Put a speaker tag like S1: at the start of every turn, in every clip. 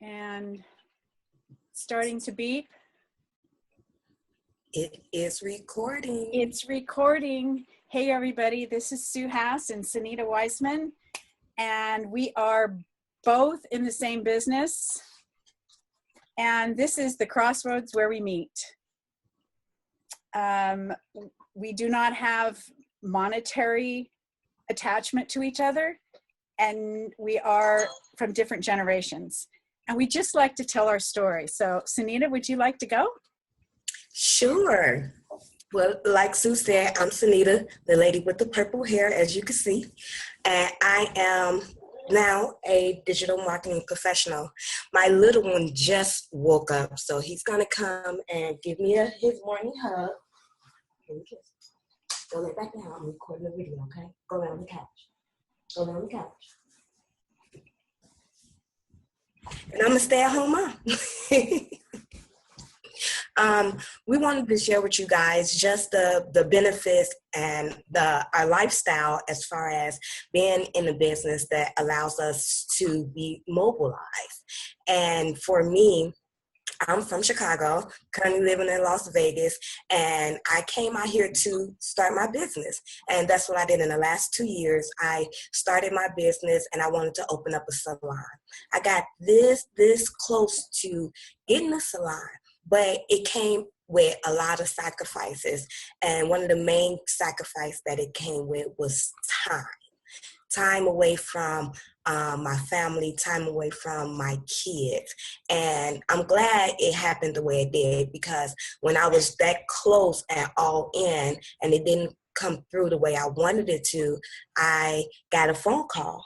S1: And starting to beep.
S2: It is recording.
S1: It's recording. Hey everybody, this is Sue Haas and Senita Wiseman, and we are both in the same business, and this is the crossroads where we meet. We do not have monetary attachment to each other, and we are from different generations. And we just like to tell our story. So, Senita, would you like to go?
S2: Sure. Well, like Sue said, I'm Senita, the lady with the purple hair, as you can see. And I am now a digital marketing professional. My little one just woke up, so he's going to come and give me his morning hug. Go lay back down. I'm recording the video, okay? Go lay on the couch. Go lay on the couch. And I'm a stay-at-home mom. We wanted to share with you guys just the benefits and our lifestyle as far as being in a business that allows us to be mobilized. And for me, I'm from Chicago, currently living in Las Vegas, and I came out here to start my business. And that's what I did in the last 2 years. I started my business and I wanted to open up a salon. I got this close to getting a salon, but it came with a lot of sacrifices. And one of the main sacrifices that it came with was time away from my family, time away from my kids. And I'm glad it happened the way it did, because when I was that close and all in and it didn't come through the way I wanted it to, I got a phone call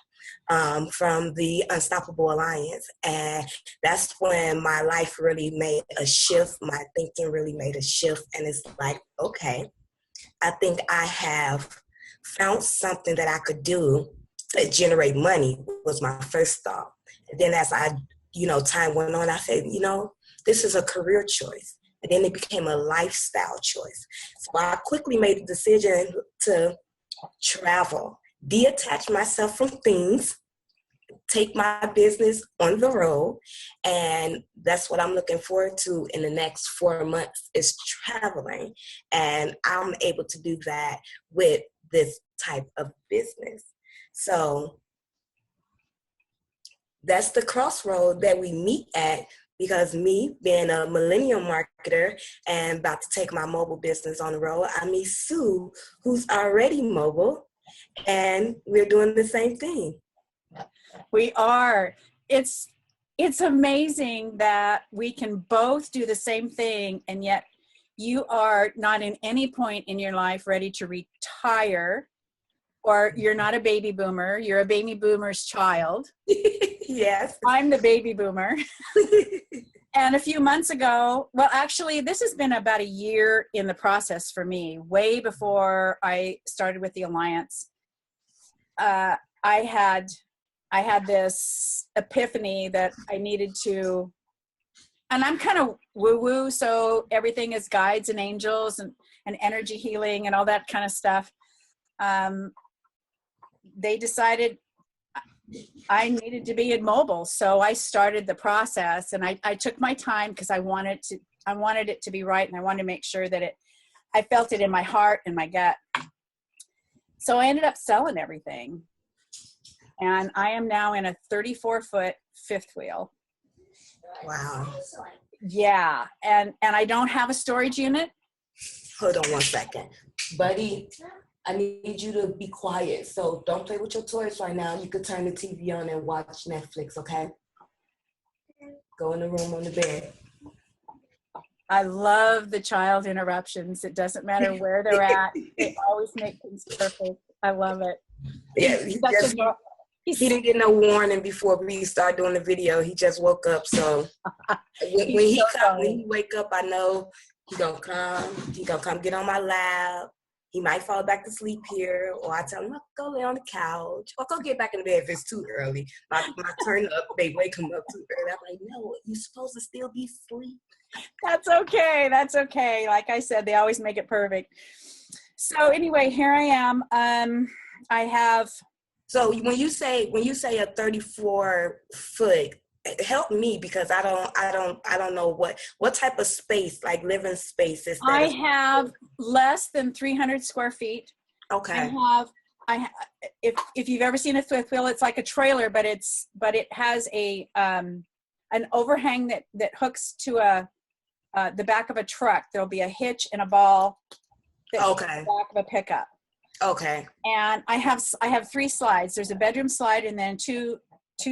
S2: from the Unstoppable Alliance. And that's when my life really made a shift. My thinking really made a shift. And it's like, okay, I think I have found something that I could do to generate money, was my first thought. And then as time went on, I said, this is a career choice. And then it became a lifestyle choice. So I quickly made the decision to travel, detach myself from things, take my business on the road. And that's what I'm looking forward to in the next 4 months, is traveling. And I'm able to do that with this type of business. So that's the crossroad that we meet at, because me being a millennial marketer and about to take my mobile business on the road, I meet Sue, who's already mobile, and we're doing the same thing.
S1: We are. It's amazing that we can both do the same thing, and yet you are not in any point in your life ready to retire, or you're not a baby boomer. You're a baby boomer's child.
S2: Yes.
S1: I'm the baby boomer. And a few months ago, well, actually, this has been about a year in the process for me, way before I started with the Alliance. I had this epiphany that I needed to, and I'm kind of woo-woo, so everything is guides and angels and energy healing and all that kind of stuff. They decided I needed to be immobile, so I started the process, and I took my time because I wanted it to be right, and I wanted to make sure that I felt it in my heart and my gut. So I ended up selling everything, and I am now in a 34-foot fifth wheel.
S2: Wow.
S1: Yeah, and I don't have a storage unit.
S2: Hold on one second, buddy. I need you to be quiet. So don't play with your toys right now. You could turn the TV on and watch Netflix, okay? Go in the room on the bed.
S1: I love the child interruptions. It doesn't matter where they're at. They always make things perfect. I love it.
S2: Yeah, he didn't get no warning before we start doing the video. He just woke up. So when he wake up, I know he gonna come get on my lap. He might fall back to sleep here, or I tell him, go lay on the couch, or go get back in the bed if it's too early. My turn up, they wake him up too early. I'm like, no, you're supposed to still be asleep.
S1: That's okay. That's okay. Like I said, they always make it perfect. So anyway, here I am. I have.
S2: So when you say a 34-foot help me, because I don't know what type of space, like living space is
S1: I
S2: that.
S1: have less than 300 square feet.
S2: Okay.
S1: If you've ever seen a fifth wheel, it's like a trailer, but it has a an overhang that hooks to the back of a truck. There'll be a hitch and a ball that hooks
S2: Okay.
S1: the back of a pickup.
S2: Okay.
S1: And I have 3 slides. There's a bedroom slide and then two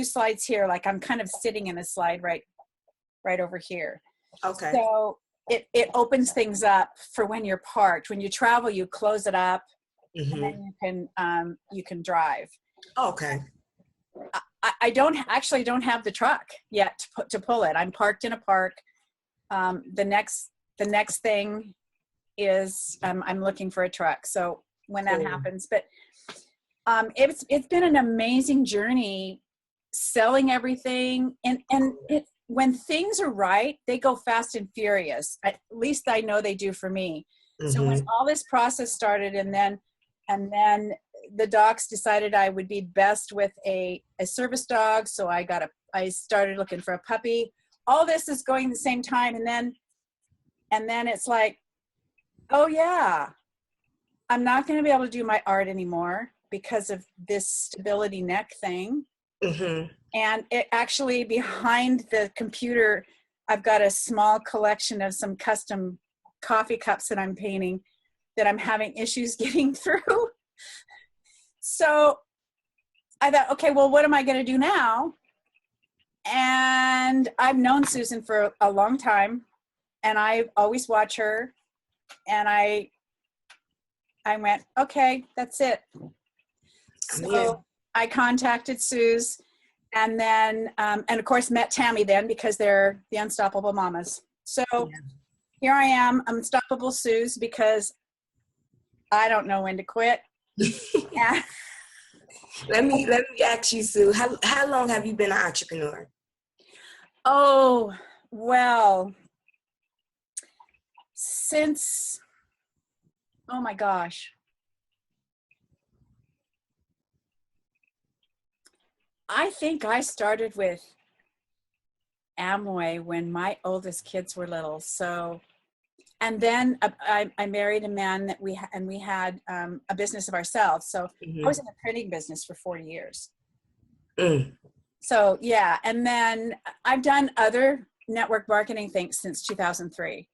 S1: slides here. Like I'm kind of sitting in a slide right over here.
S2: Okay.
S1: So it opens things up for when you're parked. When you travel, you close it up, and then you can drive.
S2: Okay.
S1: I don't have the truck yet to pull it. I'm parked in a park. The next thing is I'm looking for a truck. So when that happens, but it's been an amazing journey selling everything, and when things are right, they go fast and furious. At least I know they do for me. So when all this process started, and then the docs decided I would be best with a service dog. So I started looking for a puppy. All this is going at the same time. And then it's like, oh yeah, I'm not going to be able to do my art anymore because of this stability neck thing. And it actually, behind the computer, I've got a small collection of some custom coffee cups that I'm painting that I'm having issues getting through. So I thought, okay, well, what am I going to do now? And I've known Susan for a long time, and I always watch her, and I went, okay, that's it. So I contacted Suze, and then, and of course met Tammy then, because they're the Unstoppable Mamas. So here I am, Unstoppable Suze, because I don't know when to quit.
S2: Let me ask you, Sue, how long have you been an entrepreneur?
S1: Oh, well, since, oh my gosh. I think I started with Amway when my oldest kids were little. So, and then I married a man that we had a business of ourselves. So I was in the printing business for 40 years. So yeah, and then I've done other network marketing things since 2003.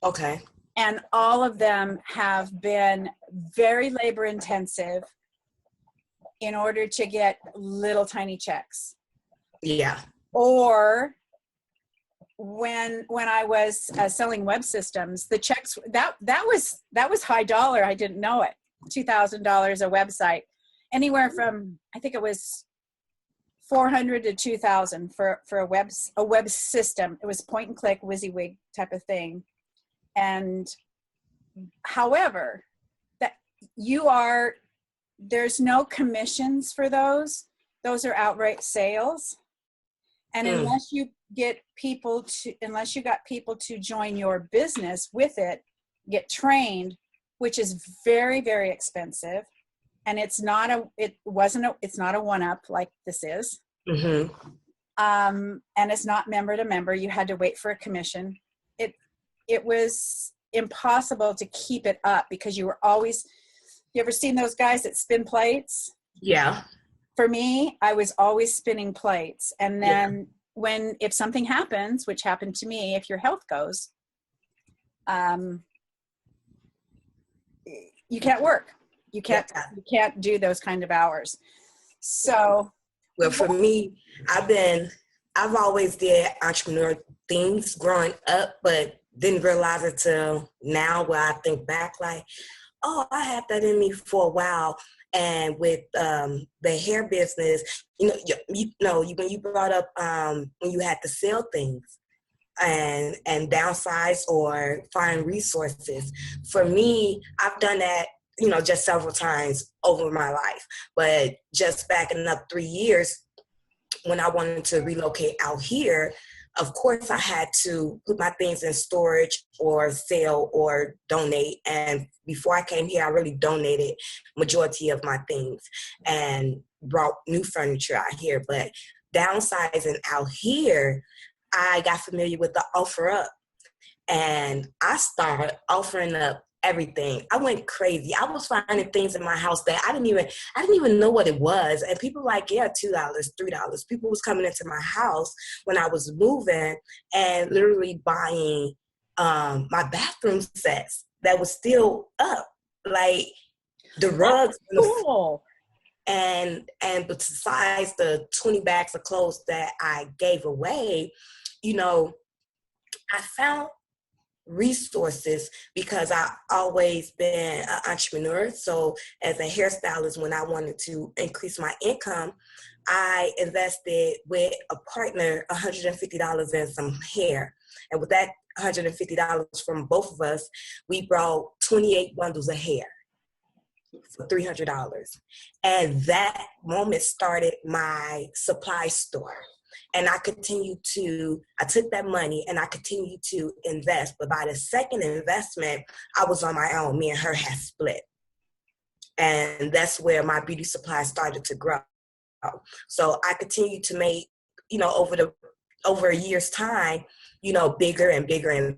S2: Okay.
S1: And all of them have been very labor intensive in order to get little tiny checks.
S2: Yeah.
S1: Or when I was selling web systems, the checks that was high dollar. I didn't know it. $2,000 a website, anywhere from, I think it was $400 to $2,000 for a web system. It was point and click, WYSIWYG type of thing. And however, that there's no commissions for those. Those are outright sales. And unless you got people to join your business with it, get trained, which is very, very expensive. And it's not a one-up like this is. And it's not member to member. You had to wait for a commission. It was impossible to keep it up, because you ever seen those guys that spin plates?
S2: Yeah.
S1: For me, I was always spinning plates. And then if something happens, which happened to me, if your health goes, you can't work. You can't do those kind of hours. So,
S2: well, for me, I've always did entrepreneur things growing up, but didn't realize it till now, where I think back like, oh, I had that in me for a while. And with the hair business, when you brought up when you had to sell things and downsize or find resources. For me, I've done that, just several times over my life. But just backing up 3 years, when I wanted to relocate out here, of course I had to put my things in storage or sell or donate. And before I came here, I really donated majority of my things and brought new furniture out here. But downsizing out here, I got familiar with the offer up, and I started offering up everything. I went crazy. I was finding things in my house that I didn't even know what it was. And people were like, yeah, $2, $3. People was coming into my house when I was moving and literally buying my bathroom sets that was still up. Like the rugs.
S1: Cool.
S2: And besides the 20 bags of clothes that I gave away, you know, I found resources because I always been an entrepreneur. So as a hairstylist, when I wanted to increase my income, I invested with a partner $150 in some hair. And with that $150 from both of us, we brought 28 bundles of hair for $300. And that moment started my supply store. And I took that money and I continued to invest. But by the second investment, I was on my own. Me and her had split. And that's where my beauty supply started to grow. So I continued to make, over a year's time, bigger and bigger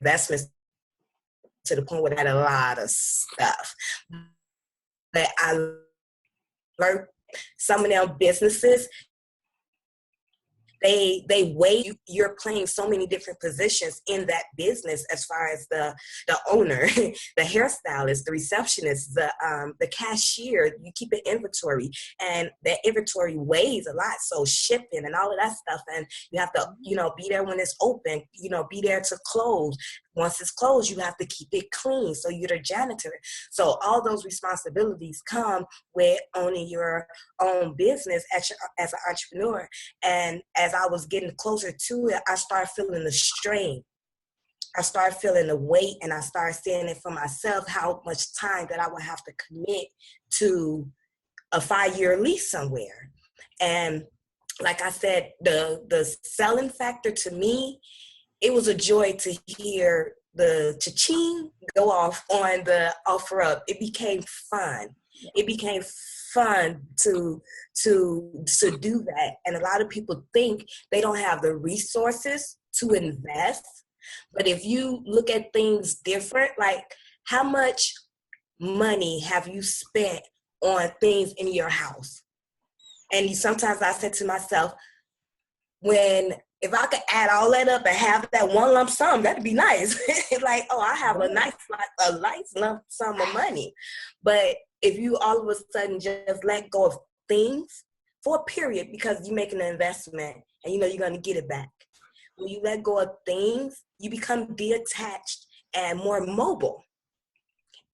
S2: investments to the point where I had a lot of stuff. But I learned some of them businesses, they weigh you're playing so many different positions in that business, as far as the owner, the hairstylist, the receptionist, the cashier. You keep an inventory, and that inventory weighs a lot. So shipping and all of that stuff, and you have to be there when it's open, be there to close. Once it's closed, you have to keep it clean. So you're the janitor. So all those responsibilities come with owning your own business as an entrepreneur. And as I was getting closer to it, I started feeling the strain. I started feeling the weight, and I started seeing it for myself, how much time that I would have to commit to a 5-year lease somewhere. And like I said, the selling factor to me, it was a joy to hear the cha-ching go off on the offer up. It became fun. It became fun to do that. And a lot of people think they don't have the resources to invest. But if you look at things different, like how much money have you spent on things in your house? And sometimes I said to myself, if I could add all that up and have that one lump sum, that'd be nice. Like, oh, I have a nice lump sum of money. But if you all of a sudden just let go of things for a period, because you're making an investment and you're going to get it back. When you let go of things, you become detached and more mobile.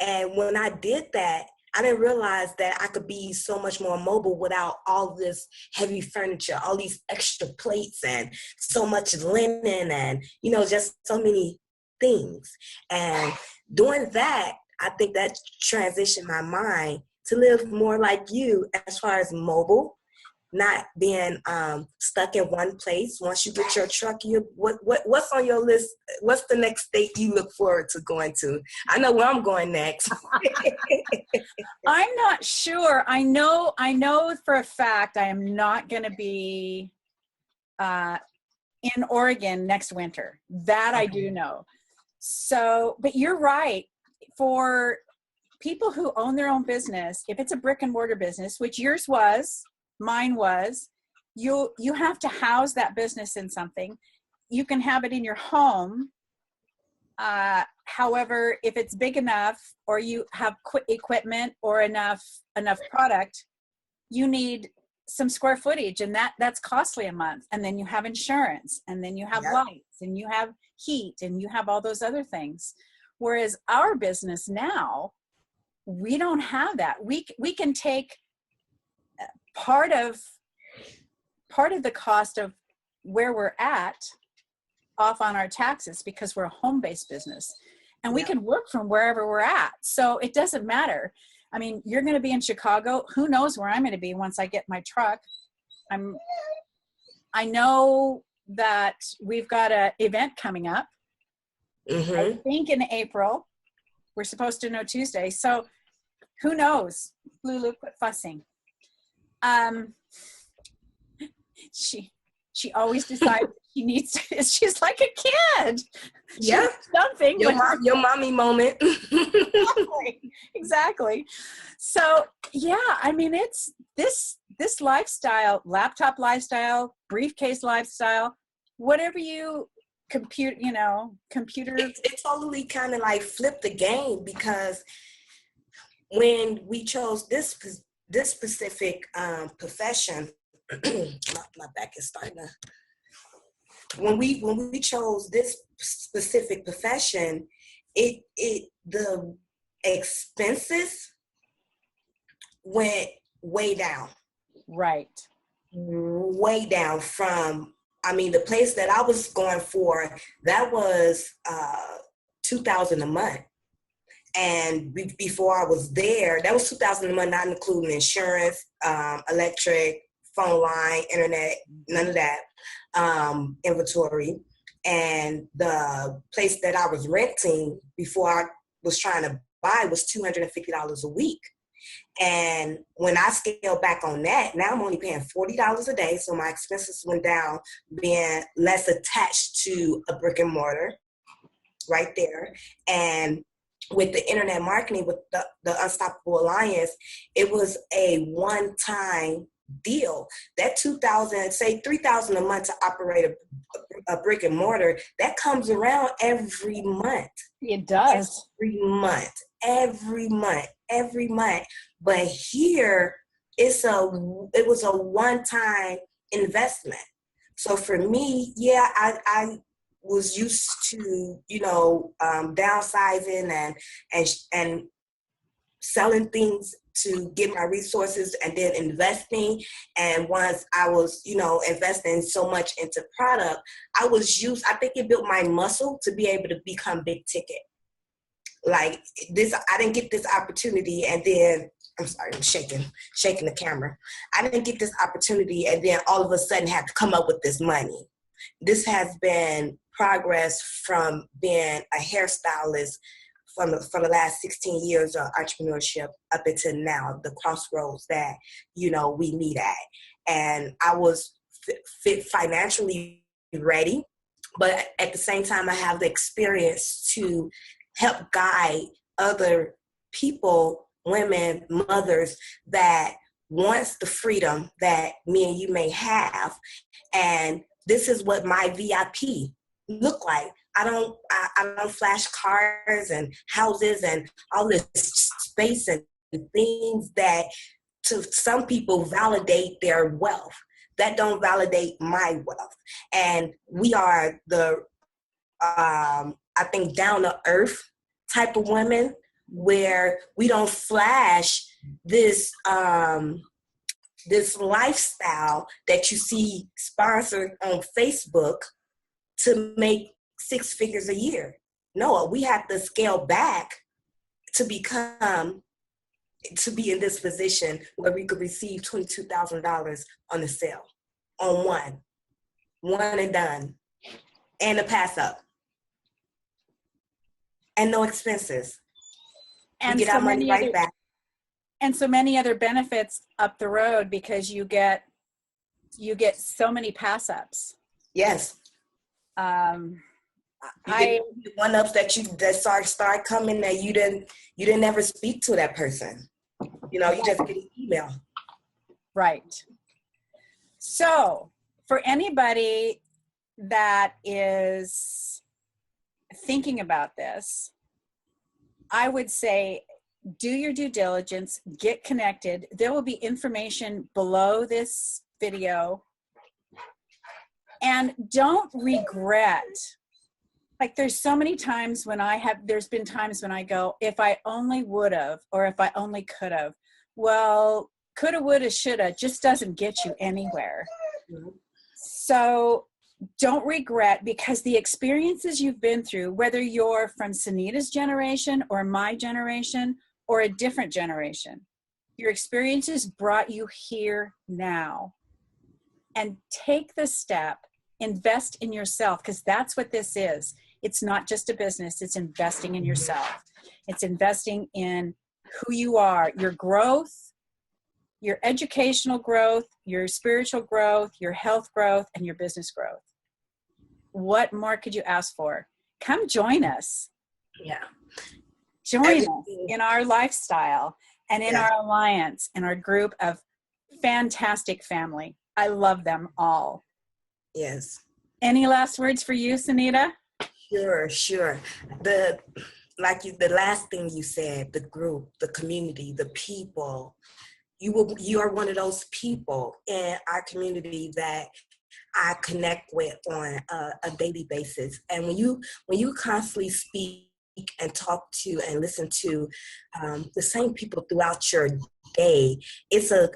S2: And when I did that, I didn't realize that I could be so much more mobile without all this heavy furniture, all these extra plates and so much linen and, just so many things. And doing that, I think that transitioned my mind to live more like you as far as mobile, not being stuck in one place. Once you get your truck, what's on your list? What's the next state you look forward to going to? I know where I'm going next.
S1: I'm not sure. I know for a fact I am not going to be in Oregon next winter. That I do know. So, but you're right. For people who own their own business, if it's a brick and mortar business, which yours was, mine was, you have to house that business in something. You can have it in your home. However, if it's big enough, or you have equipment or enough product, you need some square footage, and that's costly a month. And then you have insurance, and then you have lights, and you have heat, and you have all those other things. Whereas our business now, we don't have that. We can take part of the cost of where we're at off on our taxes, because we're a home-based business, and we can work from wherever we're at. So it doesn't matter. I mean, you're going to be in Chicago. Who knows where I'm going to be once I get my truck? I know that we've got an event coming up. Mm-hmm. I think in April. We're supposed to know Tuesday. So who knows? Lulu, quit fussing. Um, she always decides she needs to, she's like a kid.
S2: Yeah.
S1: Something.
S2: Your mommy moment.
S1: Exactly. So yeah, I mean, it's this lifestyle, laptop lifestyle, briefcase lifestyle, whatever you computer.
S2: It totally kind of like flipped the game, because when we chose this specific profession, my back is starting to. When we chose this specific profession, the expenses went way down.
S1: Right.
S2: Way down from, I mean, the place that I was going for, that was $2,000 a month. And before I was there, that was $2,000 a month, not including insurance, electric, phone line, internet, none of that, inventory. And the place that I was renting before I was trying to buy was $250 a week. And when I scaled back on that, now I'm only paying $40 a day. So my expenses went down, being less attached to a brick and mortar right there. And with the internet marketing, with the Unstoppable Alliance, it was a one-time deal. That $2,000, say $3,000 a month to operate a brick and mortar, that comes around every month.
S1: It does.
S2: Every month. But here, it was a one-time investment. So for me, yeah, I was used to, downsizing and selling things to get my resources, and then investing. And once I was, investing so much into product, I think it built my muscle to be able to become big ticket. Like this, I didn't get this opportunity, and then I'm sorry, I'm shaking the camera. I didn't get this opportunity, and then all of a sudden have to come up with this money. This has been progress from being a hairstylist from the last 16 years of entrepreneurship up until now, the crossroads that, we meet at. And I was fit financially ready, but at the same time, I have the experience to help guide other people, women, mothers that wants the freedom that me and you may have. And this is what my VIP look like. I don't flash cars and houses and all this space and things that to some people validate their wealth. That don't validate my wealth. And we are the, I think, down to earth type of women, where we don't flash this this lifestyle that you see sponsored on Facebook to make 6 figures a year. No, we have to scale back to be in this position where we could receive $22,000 on the sale, on one and done, and a pass up, and no expenses.
S1: And
S2: we get our money right back.
S1: And so many other benefits up the road, because you get so many pass ups.
S2: Yes. One ups that start coming that you didn't ever speak to that person. You just get an email.
S1: Right. So for anybody that is thinking about this, I would say do your due diligence, get connected. There will be information below this video. And don't regret. Like there's so many times there's been times when I go, if I only would have, or if I only could have. Well, coulda, woulda, shoulda just doesn't get you anywhere. Mm-hmm. So don't regret, because the experiences you've been through, whether you're from Senita's generation or my generation or a different generation, your experiences brought you here now. And take the step, invest in yourself, because that's what this is. It's not just a business, it's investing in yourself. It's investing in who you are, your growth, your educational growth, your spiritual growth, your health growth, and your business growth. What more could you ask for? Come join us.
S2: Yeah.
S1: Join us in our lifestyle and in our alliance and our group of fantastic family. I love them all.
S2: Yes.
S1: Any last words for you, Senita?
S2: Sure. The last thing you said, the group, the community, the people, you are one of those people in our community that I connect with on a daily basis. And when you constantly speak and talk to and listen to the same people throughout your day, it's a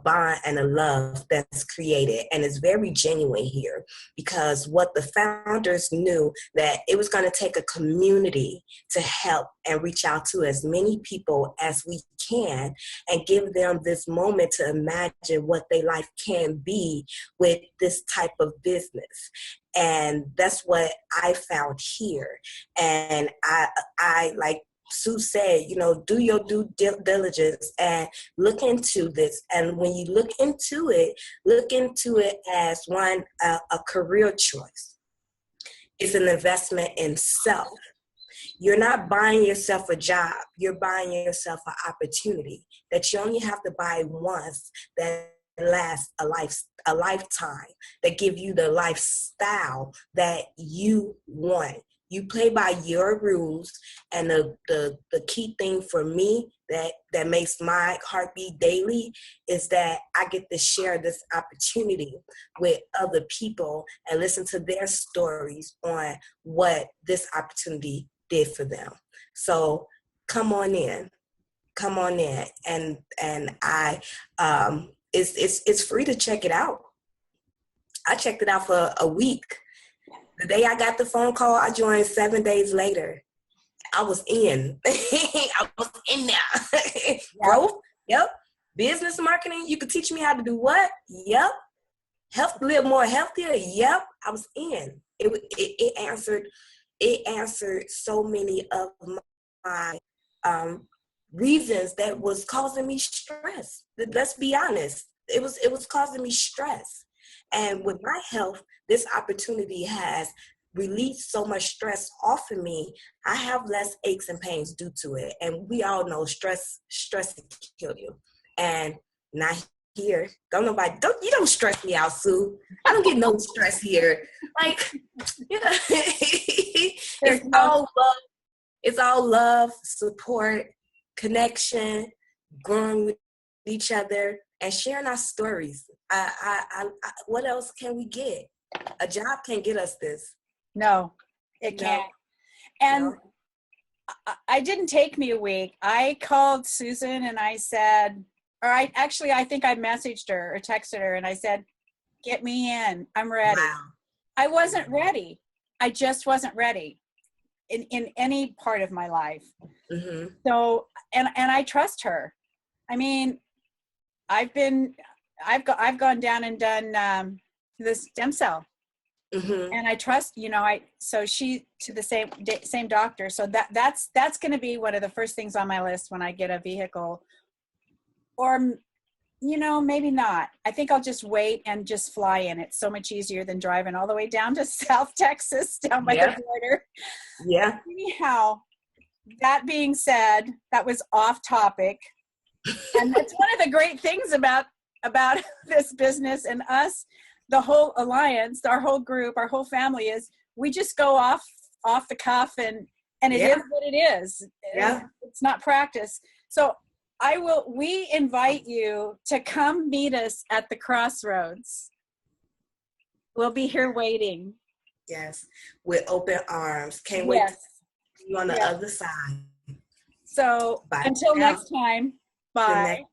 S2: bond and a love that's created, and it's very genuine here, because what the founders knew, that it was going to take a community to help and reach out to as many people as we can and give them this moment to imagine what their life can be with this type of business. And that's what I found here. And I like Sue said, do your due diligence and look into this. And when you look into it as one, a career choice. It's an investment in self. You're not buying yourself a job. You're buying yourself an opportunity that you only have to buy once, that lasts a lifetime, that give you the lifestyle that you want. You play by your rules, and the key thing for me that makes my heart beat daily is that I get to share this opportunity with other people and listen to their stories on what this opportunity did for them. So come on in, and I it's free to check it out. I checked it out for a week. The day I got the phone call, I joined 7 days later. I was in. I was in there. Growth, yep. Business marketing, you could teach me how to do what? Yep. Live more healthier, yep. I was in. It answered so many of my reasons that was causing me stress. Let's be honest. It was causing me stress. And with my health, this opportunity has released so much stress off of me. I have less aches and pains due to it. And we all know stress can kill you. And not here. You don't stress me out, Sue. I don't get no stress here. Like, it's all love. It's all love, support, connection, growing with each other, and sharing our stories. What else can we get? A job can't get us this.
S1: No, it can't. And I didn't take me a week. I called Susan and I said, I think I messaged her or texted her and I said, get me in. I'm ready. Wow. I wasn't ready. I just wasn't ready in any part of my life. Mm-hmm. So, and I trust her. I mean, I've gone down and done the stem cell, mm-hmm. and I trust, so she to the same doctor. So that's going to be one of the first things on my list when I get a vehicle, or, maybe not. I think I'll just wait and just fly in. It's so much easier than driving all the way down to South Texas, down by the border. Yeah. Anyhow, that being said, that was off topic. And that's one of the great things about this business and us, the whole alliance, our whole group, our whole family, is we just go off the cuff and it is what it is. Yeah. It's not practice. So we invite you to come meet us at the crossroads. We'll be here waiting.
S2: Yes. With open arms. Can't wait to see you on the other side.
S1: So until next time. Bye.